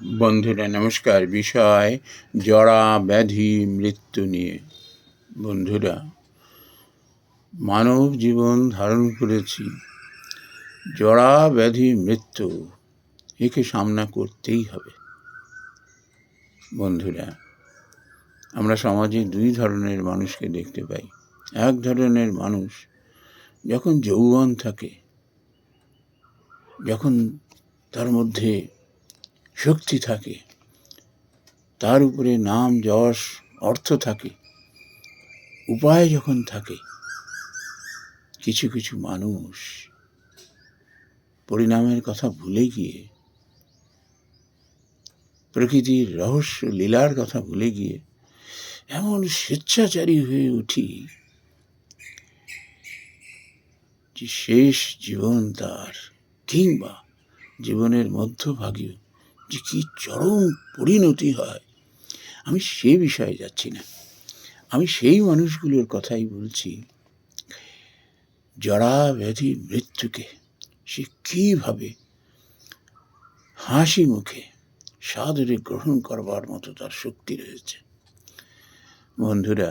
বন্ধুরা নমস্কার। বিষয় জরা ব্যাধি মৃত্যু নিয়ে। বন্ধুরা, মানব জীবন ধারণ করেছি, জরা ব্যাধি মৃত্যু একে সামনা করতেই হবে। বন্ধুরা, আমরা সমাজে দুই ধরনের মানুষকে দেখতে পাই। এক ধরনের মানুষ যখন যৌবন থাকে, যখন তার মধ্যে শক্তি থাকে, তার উপরে নাম যশ অর্থ থাকে, উপায় যখন থাকে, কিছু কিছু মানুষ পরিণামের কথা ভুলে গিয়ে, প্রকৃতির রহস্য লীলার কথা ভুলে গিয়ে এমন স্বেচ্ছাচারী হয়ে উঠি যে শেষ জীবন তার, কিংবা জীবনের মধ্যভাগেও যে কি চরম পরিণতি হয়, আমি সে বিষয়ে যাচ্ছি না। আমি সেই মানুষগুলোর কথাই বলছি, জরা ব্যাধি মৃত্যুকে সে কীভাবে হাসি মুখে সাদরে গ্রহণ করবার মতো তার শক্তি রয়েছে। বন্ধুরা,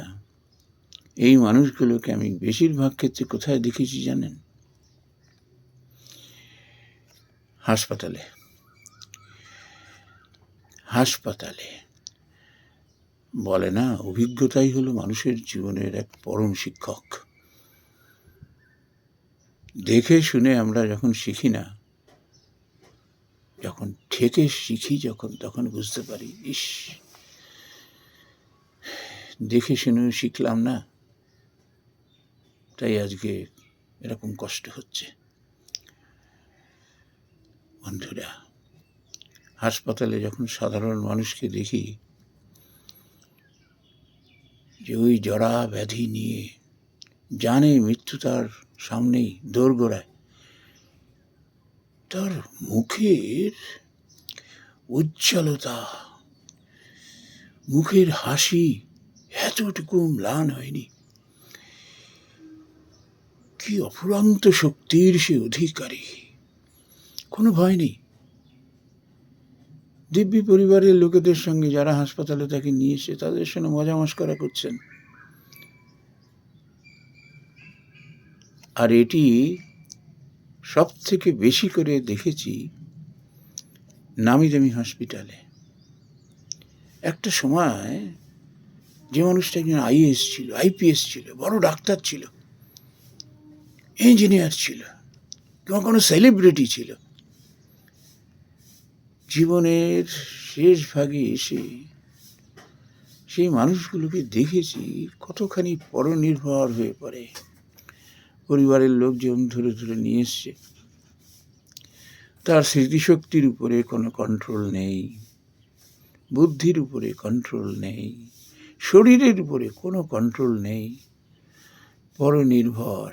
এই মানুষগুলোকে আমি বেশিরভাগ ক্ষেত্রে কোথায় দেখেছি জানেন? হাসপাতালে। বলে না, অভিজ্ঞতাই হলো মানুষের জীবনের এক পরম শিক্ষক। দেখে শুনে আমরা যখন শিখি না, যখন ঠেকে শিখি, তখন বুঝতে পারি, ইস, দেখে শুনেও শিখলাম না, তাই আজকে এরকম কষ্ট হচ্ছে। বন্ধুরা, হাসপাতালে যখন সাধারণ মানুষকে দেখি যে ওই জরা ব্যাধি নিয়ে জানে মৃত্যু তার সামনেই দোরগোড়ায়, তার মুখের উজ্জ্বলতা, মুখের হাসি এতটুকু ম্লান হয়নি। কি অফুরন্ত শক্তির সে অধিকারী, কোনো ভয় নেই। দিব্যি পরিবারের লোকেদের সঙ্গে যারা হাসপাতালে তাকে নিয়ে এসে তাদের সঙ্গে মজা মস্করা করছেন। আর এটি সব থেকে বেশি করে দেখেছি নামি দামি হসপিটালে। একটা সময় যে মানুষটা একজন আইএএস ছিল, আইপিএস ছিল, বড় ডাক্তার ছিল, ইঞ্জিনিয়ার ছিল, কিংবা কোনো সেলিব্রিটি ছিল, জীবনের শেষ ভাগে এসে সেই মানুষগুলোকে দেখেছি কতখানি পরনির্ভর হয়ে পড়ে। পরিবারের লোকজন ধরে ধরে নিয়ে এসছে, তার স্মৃতিশক্তির উপরে কোনো কন্ট্রোল নেই, বুদ্ধির উপরে কন্ট্রোল নেই, শরীরের উপরে কোনো কন্ট্রোল নেই, পরনির্ভর।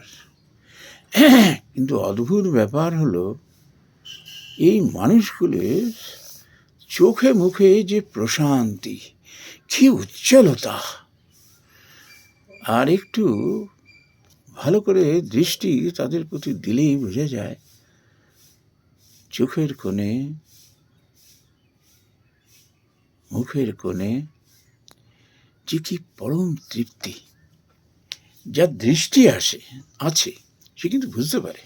কিন্তু অদ্ভুত ব্যাপার হলো, এই মানুষগুলোর চোখে মুখে যে প্রশান্তি, কি উজ্জ্বলতা, আর একটু ভালো করে দৃষ্টি তাদের প্রতি দিলেই বোঝা যায় চোখের কোণে, মুখের কোণে যে কি পরম তৃপ্তি। যার দৃষ্টি আছে সে কিন্তু বুঝতে পারে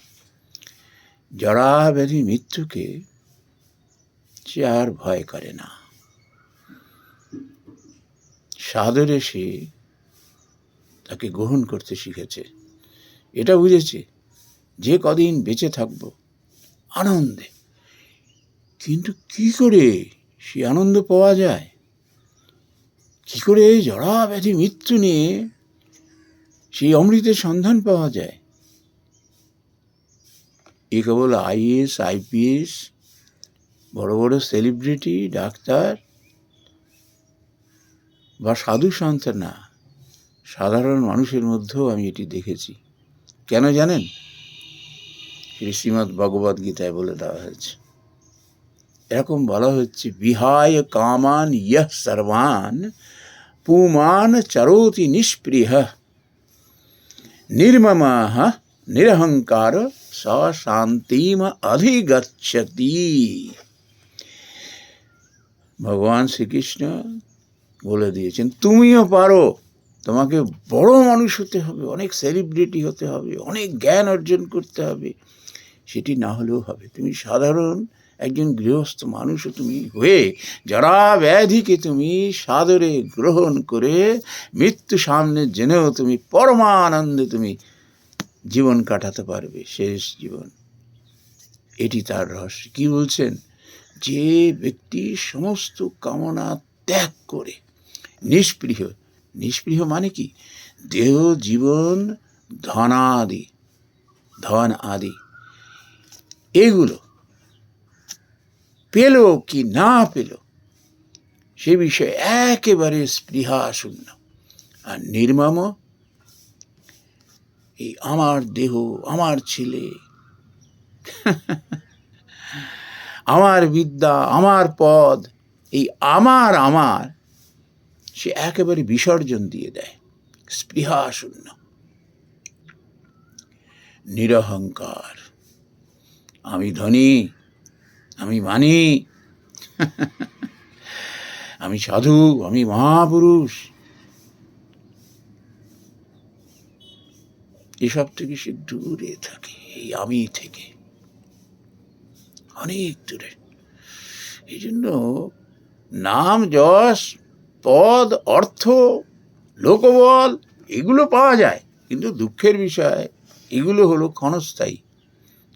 জরা ব্যাধি মৃত্যুকে সে আর ভয় করে না। সাদরে সে তাকে গ্রহণ করতে শিখেছে। এটা বুঝেছে যে কদিন বেঁচে থাকবো আনন্দে। কিন্তু কি করে সে আনন্দ পাওয়া যায়, কি করে জরা ব্যাধি মৃত্যু নিয়ে সেই অমৃতের সন্ধান পাওয়া যায়? এ কেবল আইএএস, আইপিএস, বড় বড় সেলিব্রিটি, ডাক্তার বা সাধু সন্ত না, সাধারণ মানুষের মধ্যেও আমি এটি দেখেছি। কেন জানেন? শ্রীমদ্ ভগবদ গীতায় বলে দেওয়া হয়েছে, এরকম বলা হচ্ছে, বিহায় কামান ইয়ঃ সর্বান পুমান চরোতি নিষ্প্রিয়ঃ নির্মমঃ নিরহংকার স শান্তিম অধিগচ্ছতি। ভগবান শ্রীকৃষ্ণ বলে দিয়েছেন তুমিও পারো, তোমাকে বড় মানুষ হতে হবে, অনেক সেলিব্রিটি হতে হবে, অনেক জ্ঞান অর্জন করতে হবে, সেটি না হলেও হবে। তুমি সাধারণ একজন গৃহস্থ মানুষও তুমি হয়ে যারা ব্যাধিকে তুমি সাদরে গ্রহণ করে মৃত্যু সামনে জেনেও তুমি পরমানন্দে তুমি জীবন কাটাতে পারবে, শেষ জীবন। এটি তার রহস্য। কি বলছেন? যে ব্যক্তি সমস্ত কামনা ত্যাগ করে নিষ্পৃহ, নিষ্পৃহ মানে কি? দেহ, জীবন, ধন আদি এগুলো পেল কি না পেল সে বিষয়ে একেবারে স্পৃহা শূন্য আর নির্মম, এই আমার দেহ, আমার ছেলে, আমার বিদ্যা, আমার পদ, এই আমার সে একেবারে বিসর্জন দিয়ে দেয়, স্পৃহা শূন্য, নিরহংকার। আমি ধনী, আমি মানি, আমি সাধু, আমি মহাপুরুষ, এসব থেকে সে দূরে থাকে, এই আমি থেকে অনেক দূরে। এই জন্য নাম, যশ, পদ, অর্থ, লোকবল এগুলো পাওয়া যায়, কিন্তু দুঃখের বিষয় এগুলো হলো ক্ষণস্থায়ী,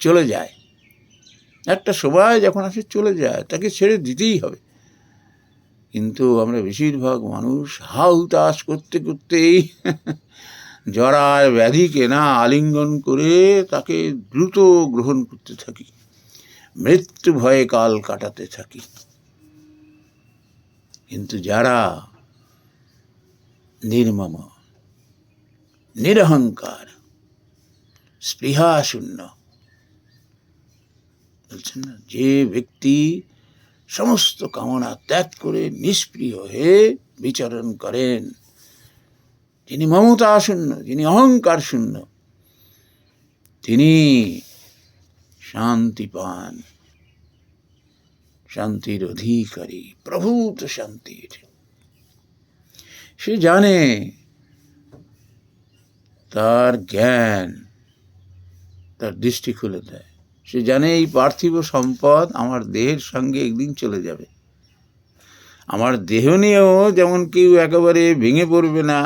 চলে যায়। একটা সময় যখন আসে চলে যায়, তাকে ছেড়ে দিতেই হবে। কিন্তু আমরা বেশিরভাগ মানুষ হাউতাস করতে করতেই জরার ব্যাধিকে না আলিঙ্গন করে তাকে দ্রুত গ্রহণ করতে থাকি, মৃত্যু ভয়ে কাল কাটাতে থাকি। কিন্তু যারা নির্মম, নিরহংকার, স্পৃহা শূন্য, বলছেন না, যে ব্যক্তি সমস্ত কামনা ত্যাগ করে নিষ্প্রিয় হয়ে বিচরণ করেন, যিনি মমতা শূন্য, যিনি অহংকার শূন্য, তিনি শান্তি পান, শান্তির অধিকারী, প্রভূত শান্তির। সে জানে, তার জ্ঞান তার দৃষ্টি খুলে দেয়। সে জানে এই পার্থিব সম্পদ আমার দেহের সঙ্গে একদিন চলে যাবে। আমার দেহ নিয়েও যেমন কেউ একেবারে ভেঙে পড়বে না,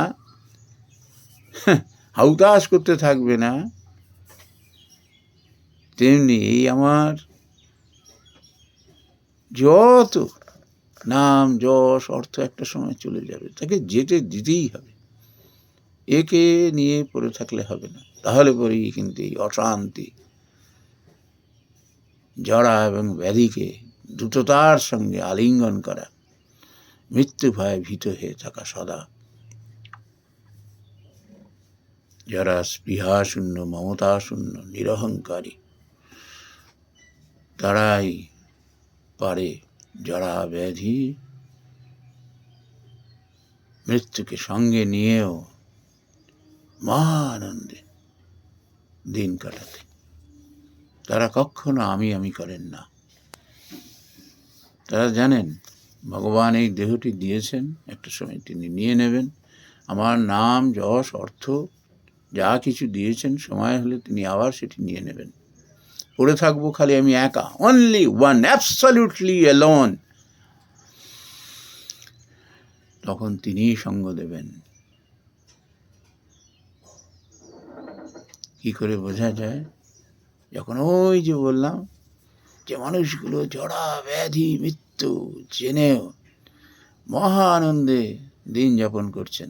হাউতাস করতে থাকবে না, তেমনি এই আমার যত নাম, যশ, অর্থ একটা সময় চলে যাবে, তাকে যেতে দিতেই হবে। একে নিয়ে পড়ে থাকলে হবে না, তাহলে পরেই কিন্তু এই অশান্তি, জরা এবং ব্যাধিকে দ্রুততার সঙ্গে আলিঙ্গন করা, মৃত্যু ভয়ে ভীত হয়ে থাকা সদা। যারা স্পৃহা শূন্য, মমতা শূন্য, নিরহংকারী, তারাই পারে জরা ব্যাধি মৃত্যুকে সঙ্গে নিয়েও মহানন্দে দিন কাটাতে। তারা কখনো আমি করেন না। তারা জানেন ভগবান এই দেহটি দিয়েছেন, একটা সময় তিনি নিয়ে নেবেন। আমার নাম, যশ, অর্থ যা কিছু দিয়েছেন, সময় হলে তিনি আবার সেটি নিয়ে নেবেন। পড়ে থাকবো খালি আমি একা, অনলি ওয়ান, অ্যাবসলিউটলি অ্যালোন। তখন তিনিই সঙ্গ দেবেন। কি করে বোঝা যায়? যখন ওই যে বললাম যে মানুষগুলো জরা ব্যাধি মৃত্যু জেনেও মহা আনন্দে দিন যাপন করছেন,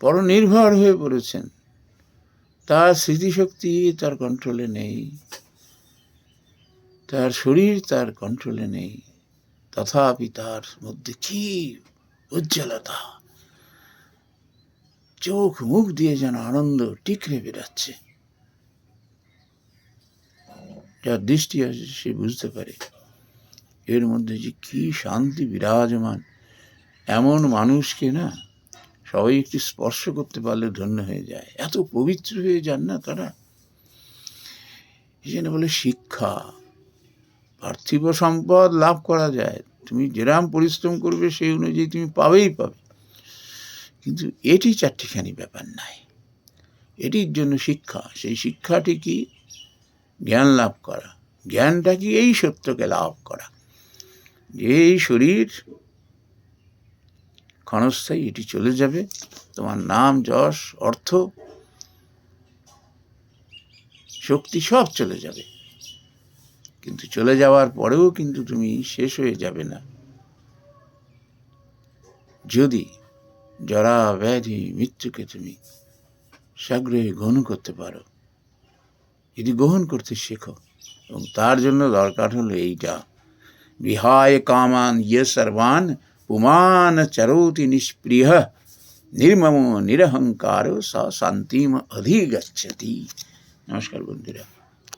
পরনির্ভর হয়ে পড়েছেন, তার স্মৃতিশক্তি তার কন্ট্রোলে নেই, তার শরীর তার কন্ট্রোলে নেই, তথাপি তার মধ্যে কি উজ্জ্বলতা, চোখ মুখ দিয়ে যেন আনন্দ টিকরে বেরাচ্ছে। যার দৃষ্টি আছে সে বুঝতে পারে এর মধ্যে যে কি শান্তি বিরাজমান। এমন মানুষকে না সবাই একটু স্পর্শ করতে পারলে ধন্য হয়ে যায়, এত পবিত্র হয়ে যান না তারা। এই জন্য বলে শিক্ষা, পার্থিব সম্পদ লাভ করা যায়, তুমি যেরাম পরিশ্রম করবে সেই অনুযায়ী তুমি পাবেই পাবে। কিন্তু এটি চারটিখানি ব্যাপার নাই, এটির জন্য শিক্ষা। সেই শিক্ষাটি কি? জ্ঞান লাভ করা। জ্ঞানটা কি? এই সত্যকে লাভ করা যে এই শরীর ক্ষণস্থায়ী, এটি চলে যাবে, তোমার নাম, যশ, অর্থ, শক্তি সব চলে যাবে, কিন্তু চলে যাওয়ার পরেও কিন্তু তুমি শেষ হয়ে যাবে না যদি জরা ব্যাধি মৃত্যুকে তুমি সাগ্রহে গ্রহণ করতে পারো, যদি গ্রহণ করতে শেখো। এবং তার জন্য দরকার হলো এইটা, বিহায় কামান ইয়ে সর্বান পুমান চরোতি নিষ্প্রিয় নির্মম নিরহংকার সা শান্তিম অধিগচ্ছতি। নমস্কার বন্ধুরা।